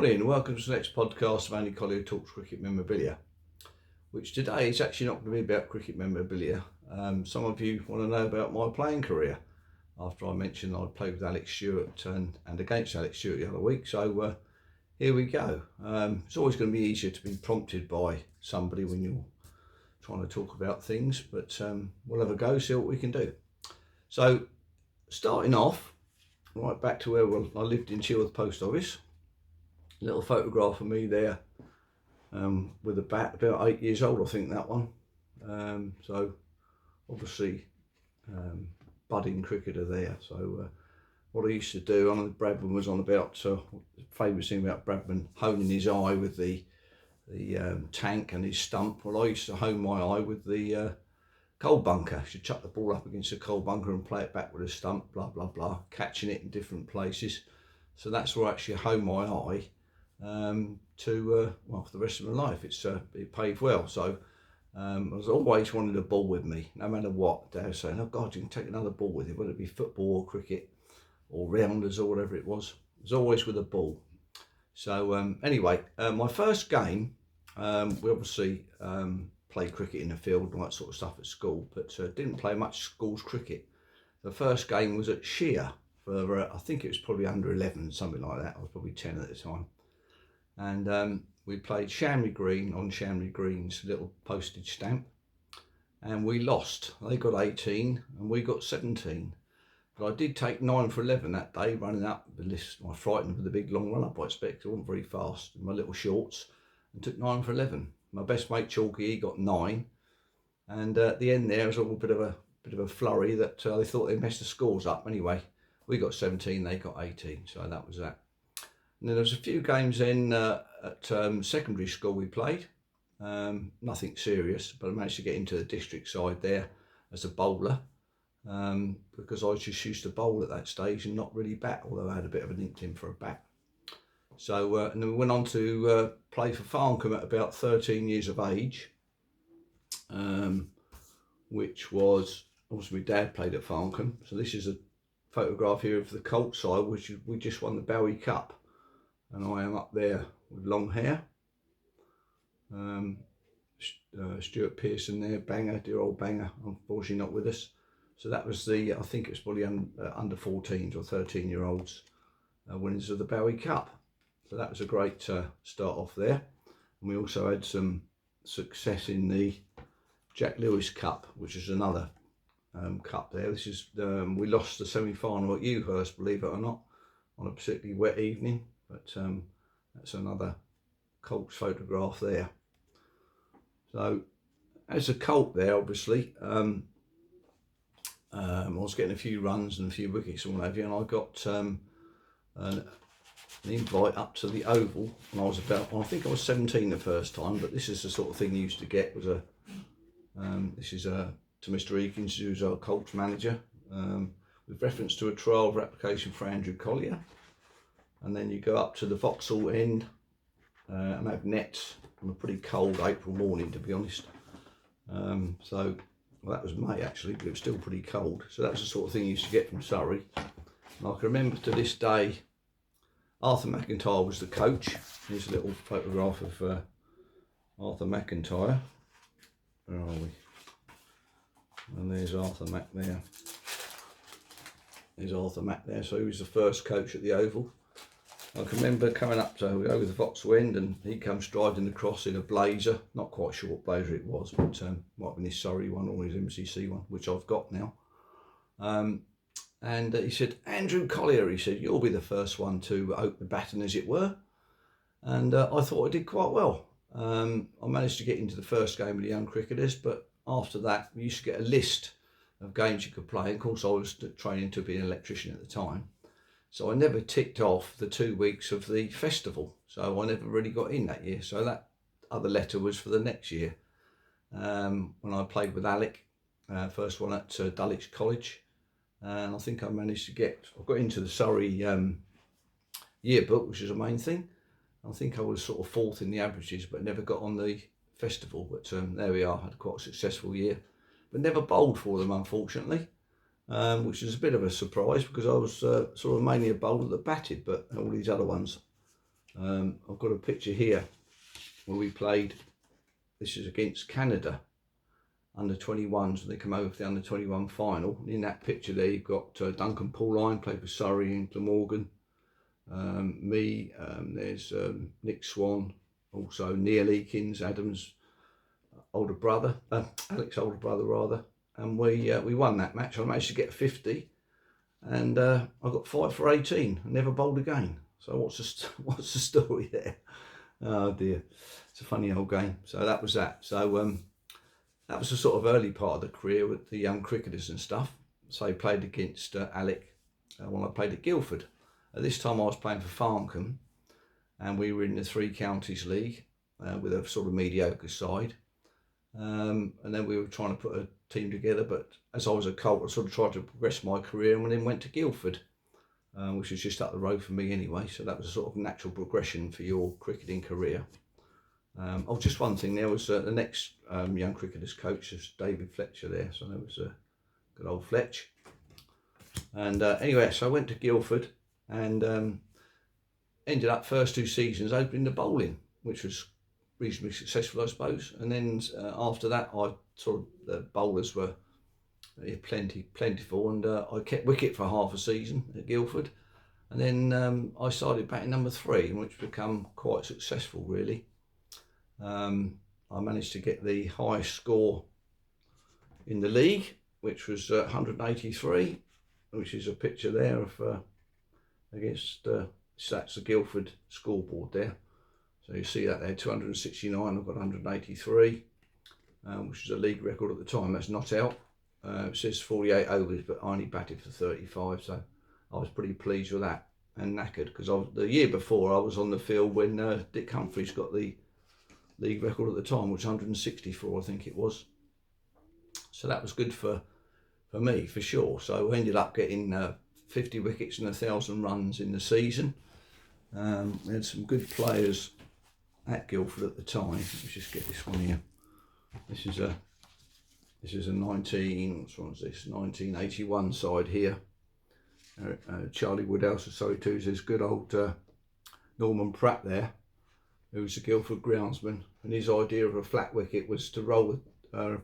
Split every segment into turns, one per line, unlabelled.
morning, welcome to the next podcast of Andy Collier-talks cricket memorabilia, which today is actually not going to be about cricket memorabilia. Some of you want to know about my playing career after I mentioned I played with Alex Stewart and against Alex Stewart the other week. So here we go. It's always going to be easier to be prompted by somebody when you're trying to talk about things, but we'll have a go, see what we can do. So starting off, right back to where I lived in Chilworth Post Office. Little photograph of me there with a bat, about 8 years old I think that one. So obviously budding cricketer there. So what I used to do, I know Bradman was on about, famous thing about Bradman honing his eye with the tank and his stump. Well, I used to hone my eye with the coal bunker. I should chuck the ball up against the coal bunker and play it back with a stump, blah blah blah, catching it in different places. So that's where I actually hone my eye well, for the rest of my life. It paid well. So I was always wanted a ball with me, no matter what. Dad was saying, "Oh God, you can take another ball with you, whether it be football or cricket or rounders or whatever it was." It was always with a ball. So anyway, my first game, we obviously played cricket in the field and all that sort of stuff at school, but didn't play much schools cricket. The first game was at Shear for I think it was probably under 11, something like that. I was probably 10 at the time. And we played Shamley Green on Shamley Green's little postage stamp, and we lost. They got 18 and we got 17. But I did take 9 for 11 that day, running up the list. I frightened with the big long run up, I expect. I wasn't very fast in my little shorts, and took 9 for 11. My best mate Chalky, he got 9, and at the end there was a little bit of a flurry that they thought they messed the scores up. Anyway, we got 17, they got 18, so that was that. And then there was a few games then at secondary school we played, nothing serious, but I managed to get into the district side there as a bowler, because I just used to bowl at that stage and not really bat, although I had a bit of an inkling for a bat. So and then we went on to play for Farncombe at about 13 years of age, which was, obviously my dad played at Farncombe. So this is a photograph here of the Colt side, which we just won the Bowie Cup. And I am up there with long hair. Stuart Pearson there, Banger, dear old Banger, unfortunately not with us. So that was I think it was probably under 14s or 13-year-olds winners of the Bowie Cup. So that was a great start off there. And we also had some success in the Jack Lewis Cup, which is another cup there. This is we lost the semi-final at Ewhurst, believe it or not, on a particularly wet evening. But that's another Colt's photograph there. So as a Colt there, obviously, I was getting a few runs and a few wickets and what have you, and I got an invite up to the Oval, and I was I think I was 17 the first time, but this is the sort of thing you used to get. Was this is to Mr. Eakins, who's our Colts manager, with reference to a trial application for Andrew Collier. And then you go up to the Vauxhall end and have nets on a pretty cold April morning, to be honest. So well, that was May actually, but it was still pretty cold. So that's the sort of thing you used to get from Surrey. And I can remember to this day, Arthur McIntyre was the coach. Here's a little photograph of Arthur McIntyre. Where are we? And there's Arthur Mac there. There's Arthur Mac there. So he was the first coach at the Oval. I can remember coming up to over the Vauxhall end, and he came striding across in a blazer. Not quite sure what blazer it was, but might have been his Surrey one or his MCC one, which I've got now. And he said, "Andrew Collier," he said, "you'll be the first one to open the baton, as it were." And I thought I did quite well. I managed to get into the first game with the young cricketers, but after that, we used to get a list of games you could play. Of course, I was training to be an electrician at the time. So I never ticked off the 2 weeks of the festival. So I never really got in that year. So that other letter was for the next year. When I played with Alec, first one at Dulwich College. And I think I managed to I got into the Surrey yearbook, which is the main thing. I think I was sort of fourth in the averages, but never got on the festival. But there we are, had quite a successful year. But never bowled for them, unfortunately. Which is a bit of a surprise because I was sort of mainly a bowler that batted, but all these other ones I've got a picture here where we played. This is against Canada under 21s, and they come over for the under 21 final. And in that picture there, you've got Duncan Pauline, played for Surrey and Glamorgan. Me, there's Nick Swan, also Neil Eakins, Adam's older brother, Alex's older brother rather, and we won that match. I managed to get 50, and I got 5 for 18 and never bowled again. So what's the story there? Oh dear, it's a funny old game. So that was that. So that was the sort of early part of the career with the young cricketers and stuff. So I played against Alec when I played at Guildford. At this time I was playing for Farncombe, and we were in the Three Counties League with a sort of mediocre side. And then we were trying to put a team together, but as I was a Colt, I sort of tried to progress my career and then went to Guildford, which was just up the road for me anyway. So that was a sort of natural progression for your cricketing career. Oh, just one thing, there was the next young cricketers coach was David Fletcher there, so there was good old Fletch. And anyway, so I went to Guildford and ended up first 2 seasons opening the bowling, which was reasonably successful, I suppose. And then after that, I sort of the bowlers were plentiful, and I kept wicket for half a season at Guildford, and then I started batting number 3, which became quite successful really. I managed to get the highest score in the league, which was 183, which is a picture there of against that's the Guildford scoreboard there. So you see that there, 269, I've got 183, which is a league record at the time. That's not out. It says 48 overs, but I only batted for 35, so I was pretty pleased with that, and knackered, because the year before I was on the field when Dick Humphries got the league record at the time, which was 164, I think it was. So that was good for me, for sure. So I ended up getting 50 wickets and 1,000 runs in the season. We had some good players at Guildford at the time. Let's just get this one here. This is a 1981 side here. Charlie Woodhouse of Surrey Twos. There's good old Norman Pratt there, who's a Guildford groundsman, and his idea of a flat wicket was to roll a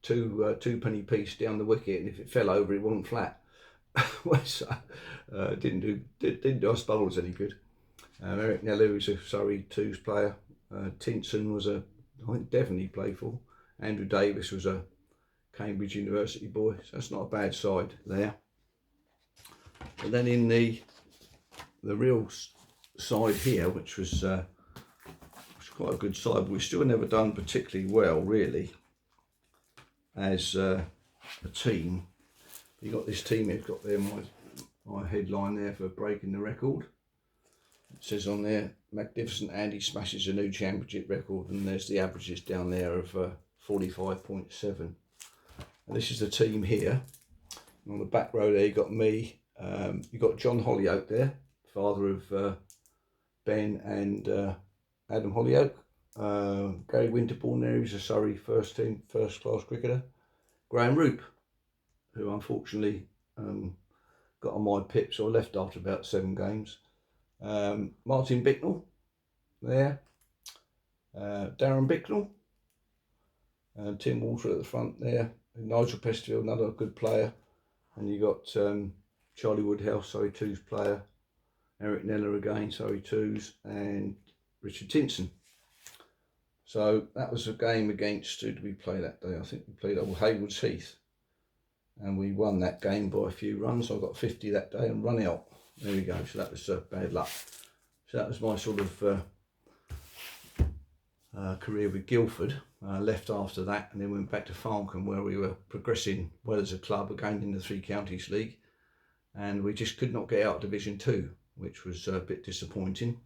two penny piece down the wicket, and if it fell over, it wasn't flat. So, didn't do us bowlers any good. Eric Nello, who's a Surrey Twos player. Tinson was I think Devon he played for. Andrew Davis was a Cambridge University boy, so that's not a bad side there. And then in the real side here, which was quite a good side, but we've still never done particularly well really as a team. You got this team here, got there my headline there for breaking the record. It says on there, magnificent Andy smashes a new championship record, and there's the averages down there of 45.7. And this is the team here. And on the back row there, you got me. You got John Hollyoak there, father of Ben and Adam Hollyoak. Gary Winterbourne there, who's a Surrey first class cricketer. Graham Roop, who unfortunately got on my pip, so I left after about 7 games. Martin Bicknell there, Darren Bicknell, Tim Walter at the front there, Nigel Pesterfield, another good player, and you got Charlie Woodhouse, Surrey Twos player, Eric Neller again, Surrey Twos, and Richard Tinson. So that was a game against, who did we play that day? I think we played Haywards Heath, and we won that game by a few runs. I got 50 that day and run out. There we go. So that was bad luck. So that was my sort of career with Guildford. Left after that, and then went back to Farncombe, where we were progressing well as a club, again in the Three Counties League, and we just could not get out of Division 2, which was a bit disappointing.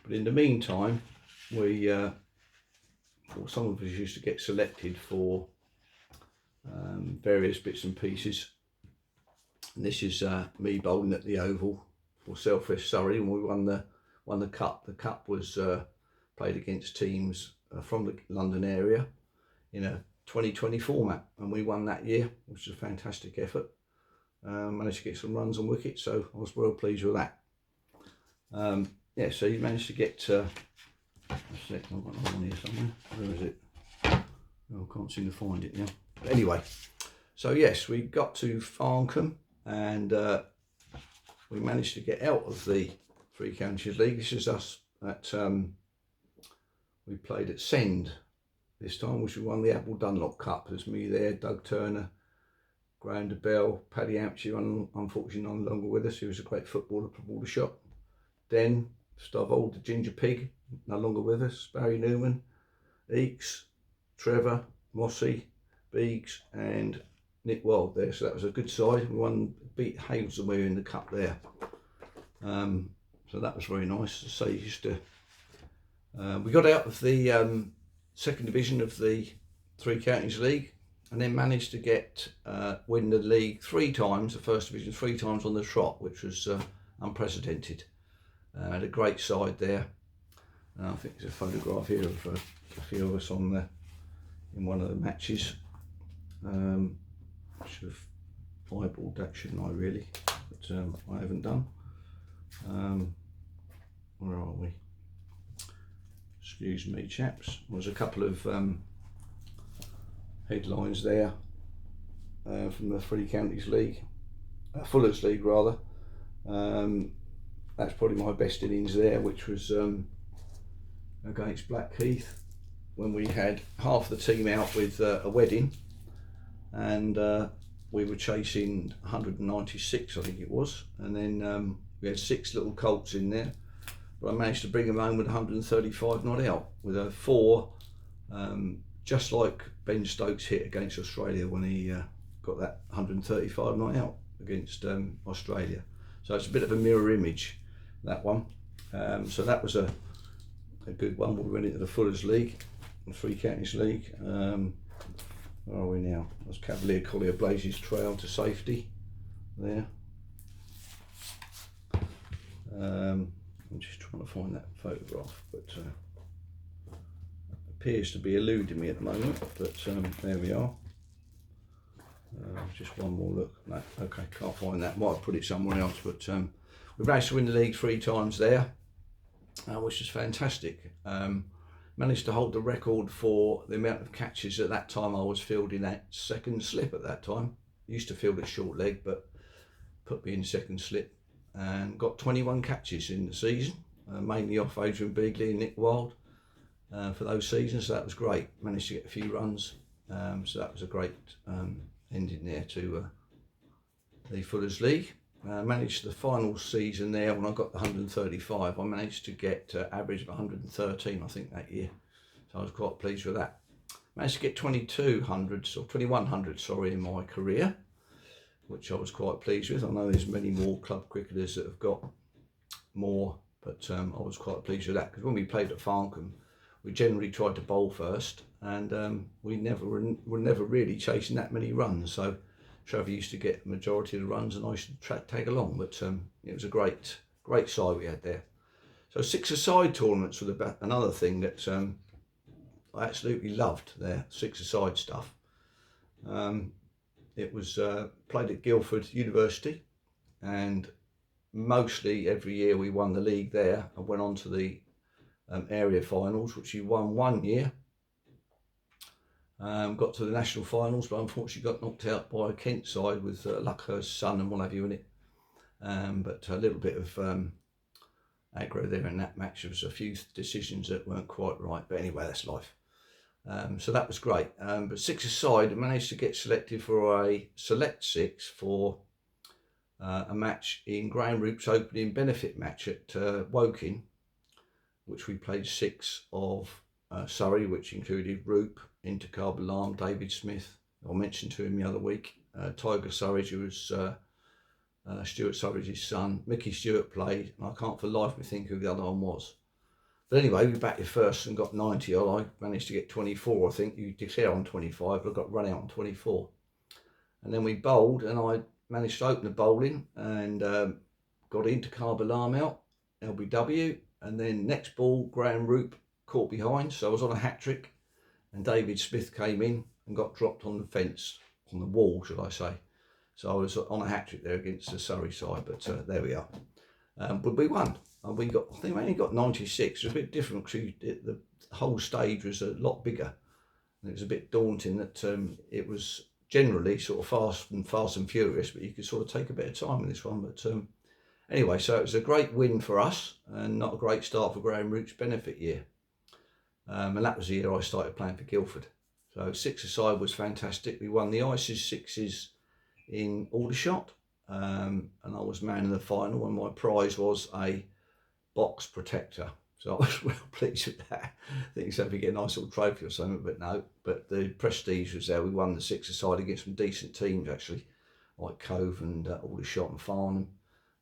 But in the meantime, some of us used to get selected for various bits and pieces. And this is me bowling at the Oval for Selfridge Surrey, and we won the cup. The cup was played against teams from the London area in a 2020 format, and we won that year, which was a fantastic effort. Managed to get some runs on wicket, so I was well pleased with that. yeah, so you managed to get, a sec, I've got another one here somewhere. Where is it? Oh, I can't seem to find it now. But anyway, so yes, we got to Farncombe and we managed to get out of the Three Counties League. This is us at, we played at Send this time, which we won the Apple Dunlop Cup. There's me there, Doug Turner, Graham DeBell, Paddy Hampshire, unfortunately no longer with us. He was a great footballer, footballer shot. Den, Stovall, the Ginger Pig, no longer with us. Barry Newman, Eakes, Trevor, Mossy, Beeks and Nick Wild there. So that was a good side. We beat Hazelmere in the cup there. So that was very nice. So you used to, we got out of the second division of the Three Counties League and then managed to win the league 3 times, the first division 3 times on the trot, which was unprecedented. Had a great side there. I think there's a photograph here of a few of us in one of the matches. I should have eyeballed that, shouldn't I, really? But I haven't done. Where are we? Excuse me, chaps. There's a couple of headlines there from the Three Counties League, Fuller's League rather. That's probably my best innings there, which was against Blackheath, when we had half the team out with a wedding, and we were chasing 196, I think it was, and then we had 6 little colts in there, but I managed to bring them home with 135 not out, with a 4, just like Ben Stokes hit against Australia when he got that 135 not out against Australia. So it's a bit of a mirror image, that one. So that was a good one. We went into the Fuller's League, the Three Counties League. Where are we now? That's Cavalier Collier Blazes Trail to safety there. I'm just trying to find that photograph, but it appears to be eluding me at the moment, but there we are. Just one more look. No, okay, can't find that. Might have put it somewhere else, but we managed to win the league 3 times there, which is fantastic. Managed to hold the record for the amount of catches. At that time I was fielding at second slip at that time. Used to field at short leg, but put me in second slip and got 21 catches in the season, mainly off Adrian Beagley and Nick Wild for those seasons. So that was great. Managed to get a few runs, so that was a great ending there to the Fuller's League. Managed the final season there when I got the 135. I managed to get average of 113, I think, that year. So I was quite pleased with that. Managed to get 2200s or 2100, sorry, in my career, which I was quite pleased with. I know there's many more club cricketers that have got more, but I was quite pleased with that, because when we played at Farncombe, we generally tried to bowl first, and we were never really chasing that many runs. So Trevor used to get the majority of the runs and I used to tag along, but it was a great side we had there. So 6-a-side tournaments were another thing that I absolutely loved there, 6-a-side stuff. It was played at Guildford University, and mostly every year we won the league there and went on to the area finals, which we won one year. Got to the national finals, but unfortunately got knocked out by a Kent side with Luckhurst's son and what have you in it. But a little bit of aggro there in that match. There was a few decisions that weren't quite right, but anyway, that's life. So that was great. But 6-a-side, I managed to get selected for a select 6 for a match in Graham Roop's opening benefit match at Woking, which we played 6 of Surrey, which included Roop, Intercarb Alarm, David Smith, I mentioned to him the other week, Tiger Surridge, who was Stuart Surridge's son. Mickey Stewart played, and I can't for life me think who the other one was. But anyway, we batted first and got 90 odd. I managed to get 24, I think. You declare on 25, but I got run out on 24. And then we bowled, and I managed to open the bowling and got Intercarb Alarm out, LBW, and then next ball, Graham Roop caught behind, so I was on a hat-trick, and David Smith came in and got dropped on the fence, on the wall, should I say. So I was on a hat-trick there against the Surrey side, but there we are. But we won. and I think we only got 96. It was a bit different because the whole stage was a lot bigger. And it was a bit daunting that it was generally sort of fast and furious, but you could sort of take a bit of time in this one. But anyway, so it was a great win for us and not a great start for Graham Root's benefit year. And that was the year I started playing for Guildford. So six-a-side was fantastic. We won the Ices sixes in Aldershot, and I was man in the final, and my prize was a box protector. So I was well pleased with that. I think so, if you get a nice little trophy or something, but no. But the prestige was there. We won the six-a-side against some decent teams actually, like Cove and Aldershot and Farnham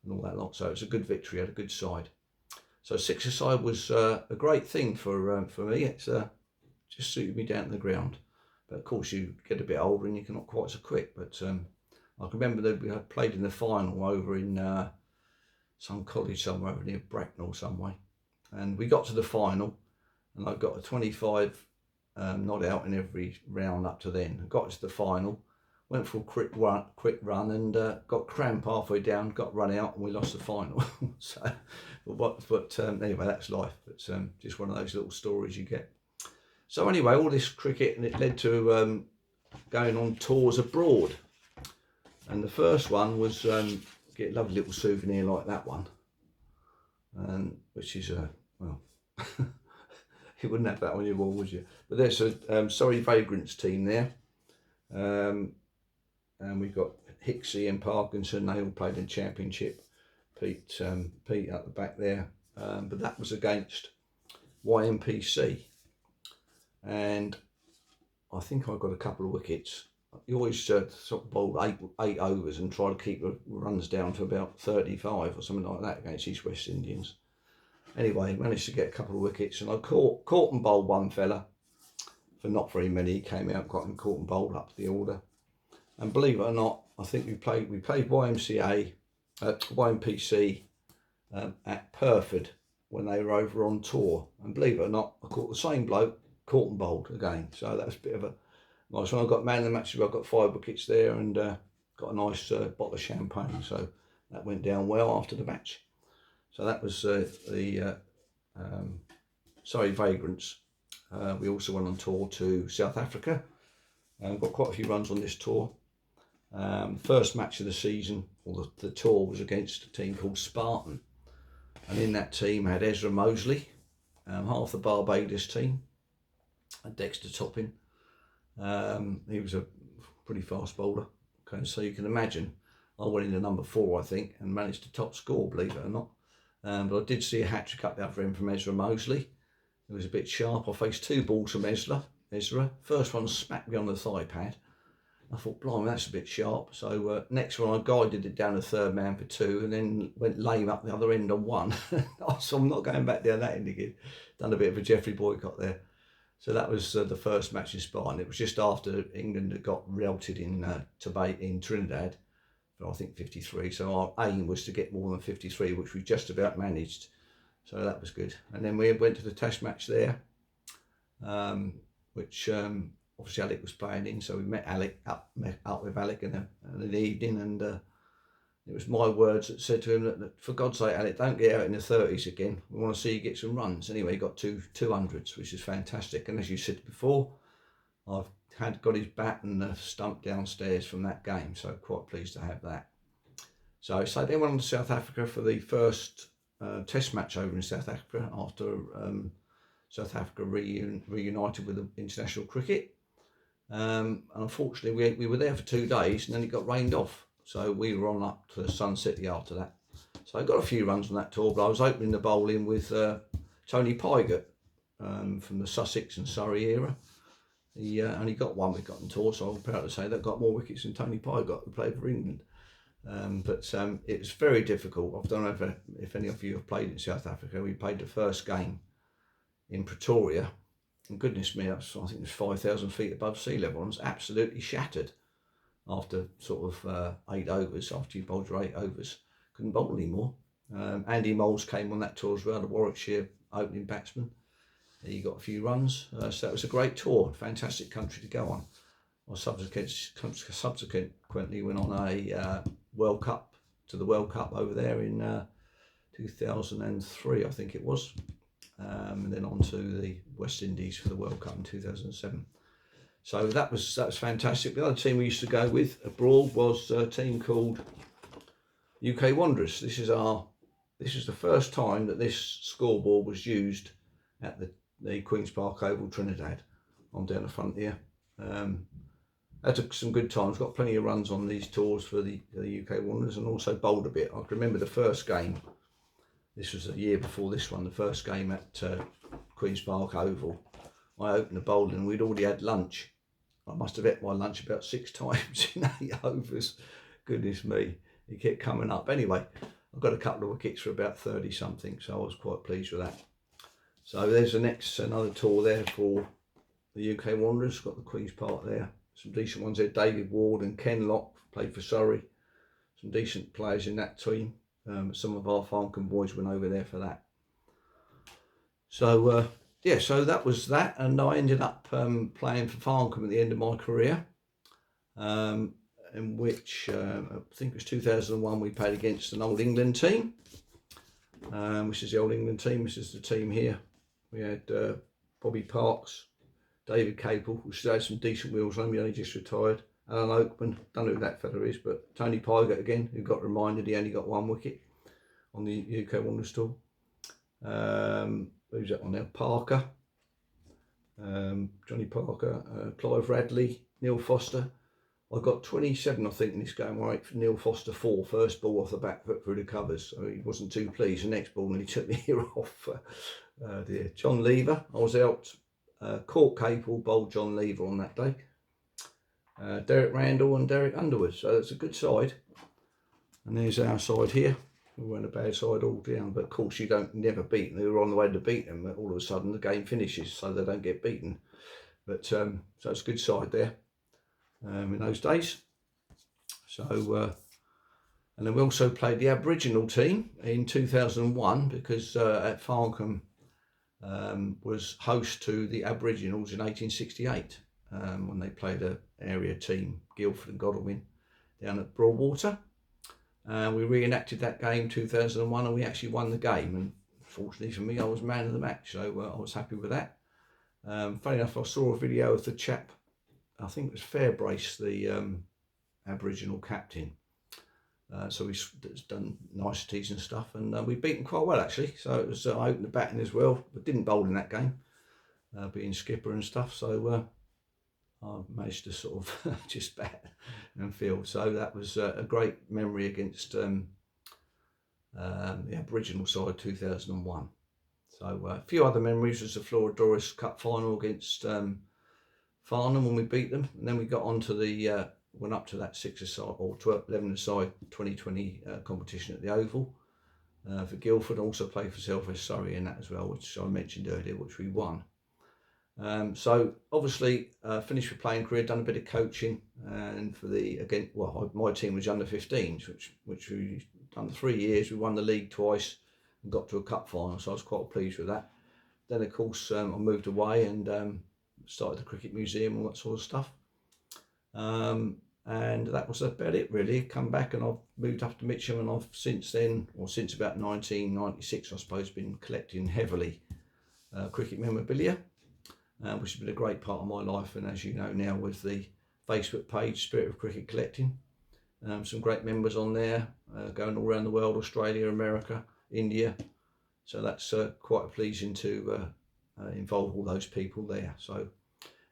and all that lot. So it was a good victory, had a good side. So six-a-side was a great thing for me. It's just suited me down to the ground. But of course you get a bit older and you're not quite so quick. But I can remember that we had played in the final over in some college somewhere over near Bracknell some way. And we got to the final and I got a 25 not out in every round up to then. I got to the final, went for a quick run and got cramp halfway down, got run out and we lost the final. So, anyway, that's life. It's just one of those little stories you get. So anyway, all this cricket, and it led to going on tours abroad. And the first one was get a lovely little souvenir like that one, which is well, you wouldn't have that on your wall, would you? But there's a Surrey Vagrants team there, and we've got Hicksey and Parkinson. They all played in Championship. Pete at the back there, but that was against YMPC, and I think I got a couple of wickets. You always sort of bowl eight overs and try to keep the runs down to about 35 or something like that against East West Indians. Anyway, managed to get a couple of wickets, and I caught and bowled one fella for not very many. He came out, got him caught and bowled up the order. And believe it or not, I think we played YMPC at Purford when they were over on tour. And believe it or not, I caught the same bloke, caught and bowled again. So that was a bit of a nice one. I got man of the match. I got 5 wickets there and got a nice bottle of champagne. So that went down well after the match. So that was the Surrey Vagrants. We also went on tour to South Africa and got quite a few runs on this tour. First match of the season, or the tour, was against a team called Spartan. And in that team had Ezra Mosley, half the Barbados team, and Dexter Topping. He was a pretty fast bowler. Okay, so you can imagine, I went into number 4, I think, and managed to top score, believe it or not. But I did see a hat-trick up the other end from Ezra Mosley. It was a bit sharp. I faced 2 balls from Ezra. First one smacked me on the thigh pad. I thought, blimey, that's a bit sharp. So next one, I guided it down the third man for 2 and then went lame up the other end on 1. So I'm not going back down that end again. Done a bit of a Geoffrey Boycott there. So that was the first match in Spartan. It was just after England had got routed in Trinidad for, I think, 53. So our aim was to get more than 53, which we just about managed. So that was good. And then we went to the test match there, which obviously Alec was playing in. So we met up with Alec in the evening, and it was my words that said to him that for God's sake, Alec, don't get out in the 30s again. We want to see you get some runs. Anyway, he got 200s, which is fantastic. And as you said before, I've got his bat and the stump downstairs from that game, so quite pleased to have that. So they went on to South Africa for the first test match over in South Africa after South Africa reunited with the international cricket. And unfortunately, we were there for 2 days and then it got rained off. So we were on up to Sun City after that. So I got a few runs on that tour, but I was opening the bowling with Tony Pygott from the Sussex and Surrey era. He only got 1 wicket on tour, so I'm proud to say that got more wickets than Tony Pygott, who played for England. But it was very difficult. I don't know if any of you have played in South Africa. We played the first game in Pretoria, and goodness me, I think it was 5,000 feet above sea level, and it was absolutely shattered after sort of 8 overs. After you bowled your 8 overs, couldn't bowl anymore. Andy Moles came on that tour as well, the Warwickshire opening batsman. He got a few runs, so that was a great tour, fantastic country to go on. I subsequently went on a World Cup over there in 2003, I think it was, and then on to the West Indies for the World Cup in 2007. So that was fantastic. The other team we used to go with abroad was a team called UK Wanderers. This is the first time that this scoreboard was used at the Queen's Park Oval, Trinidad. I'm down the front here. Had some good times, got plenty of runs on these tours for the UK Wanderers, and also bowled a bit. I can remember the first game, this was a year before this one, the first game at Queen's Park Oval. I opened the bowling and we'd already had lunch. I must have ate my lunch about 6 times in 8 overs. Goodness me, it kept coming up. Anyway, I got a couple of wickets for about 30 something, so I was quite pleased with that. So there's another tour there for the UK Wanderers. Got the Queen's Park there. Some decent ones there. David Ward and Ken Locke played for Surrey. Some decent players in that team. Some of our Farncombe boys went over there for that. So yeah, so that was that, and I ended up playing for Farncombe at the end of my career, in which I think it was 2001 we played against an Old England team, which is the Old England team. This is the team here. We had Bobby Parks, David Capel, who still had some decent wheels on him, he only just retired. Alan Oakman, don't know who that fella is, but Tony Pygott again, who got reminded he only got 1 wicket on the UK Wanderers tour. Who's that one now? Parker, Johnny Parker, Clive Radley, Neil Foster. I got 27, I think, in this game, right? For Neil Foster 4, first ball off the back foot through the covers. So he wasn't too pleased. The next ball, and he took the ear off. Dear. John Lever, I was out. Court Capel bowled John Lever on that day. Derek Randall and Derek Underwood. So it's a good side. And there's our side here. We weren't a bad side all down, but of course you don't never beat them. They were on the way to beat them, but all of a sudden the game finishes, so they don't get beaten. But so it's a good side there in those days. So and then we also played the Aboriginal team in 2001 because at Farncombe was host to the Aboriginals in 1868 when they played an area team, Guildford and Godalming, down at Broadwater. We reenacted that game 2001 and we actually won the game, and fortunately for me I was man of the match, so I was happy with that. Funny enough, I saw a video of the chap, I think it was Fairbrace, the Aboriginal captain. So he's done niceties and stuff, and we beat him quite well actually. So it was I opened the batting as well, but didn't bowl in that game, being skipper and stuff. So I managed to sort of just bat and field. So that was a great memory against the Aboriginal side 2001. So a few other memories was the Flora Doris Cup final against Farnham when we beat them, and then we got on to the went up to that 6-a-side or 11-a-side 2020 competition at the Oval for Guildford. Also played for Southwest Surrey in that as well, which I mentioned earlier, which we won. So obviously finished with playing career, done a bit of coaching, and for my team was under 15s, which we done 3 years. We won the league twice and got to a cup final, so I was quite pleased with that. Then of course I moved away and started the Cricket Museum and all that sort of stuff. And that was about it really. Come back and I've moved up to Mitcham, and I've since about 1996 I suppose been collecting heavily cricket memorabilia, which has been a great part of my life. And as you know now, with the Facebook page Spirit of Cricket Collecting, some great members on there, going all around the world, Australia, America, India. So that's quite pleasing to involve all those people there. So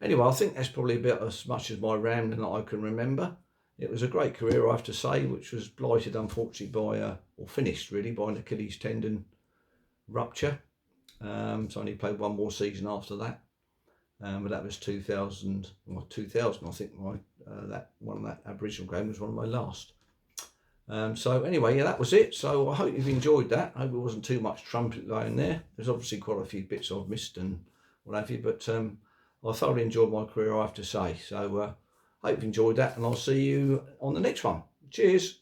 anyway, I think that's probably about as much as my rambling that I can remember. It was a great career, I have to say, which was blighted unfortunately by, or finished really, by an Achilles tendon rupture. So I only played 1 more season after that. But that was 2000, I think that one of that Aboriginal game was one of my last. So anyway, yeah, that was it. So I hope you've enjoyed that. I hope it wasn't too much trumpet going there. There's obviously quite a few bits I've missed and what have you, but I thoroughly enjoyed my career, I have to say. So I hope you've enjoyed that, and I'll see you on the next one. Cheers.